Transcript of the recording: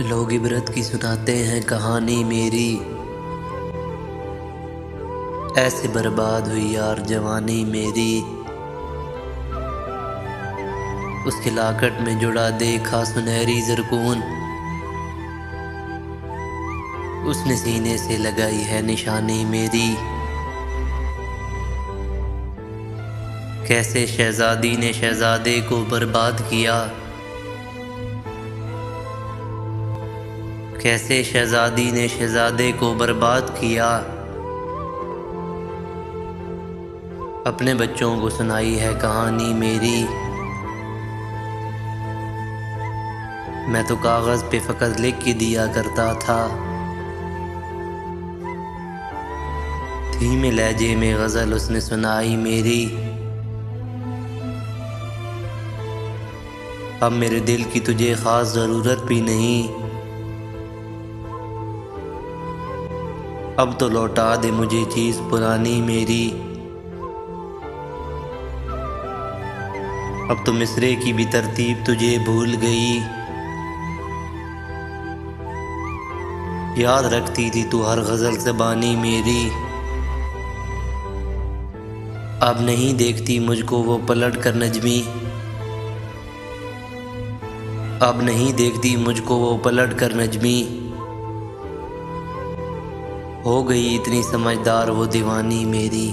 लोग इबरत की सुनाते हैं कहानी मेरी, ऐसे बर्बाद हुई यार जवानी मेरी। उसके लाकट में जुड़ा देखा सुनहरी ज़रकून, उसने सीने से लगाई है निशानी मेरी। कैसे शहजादी ने शहजादे को बर्बाद किया, कैसे शहजादी ने शहजादे को बर्बाद किया। अपने बच्चों को सुनाई है कहानी मेरी। मैं तो कागज़ पे फ़कत लिख के दिया करता था, धीमे लहजे में गज़ल उसने सुनाई मेरी। अब मेरे दिल की तुझे ख़ास ज़रूरत भी नहीं, अब तो लौटा दे मुझे चीज़ पुरानी मेरी। अब तो मिसरे की भी तरतीब तुझे भूल गई, याद रखती थी तू हर गज़ल ज़बानी मेरी। अब नहीं देखती मुझको वो पलट कर नजमी, अब नहीं देखती मुझको वो पलट कर नजमी। हो गई इतनी समझदार वो दीवानी मेरी।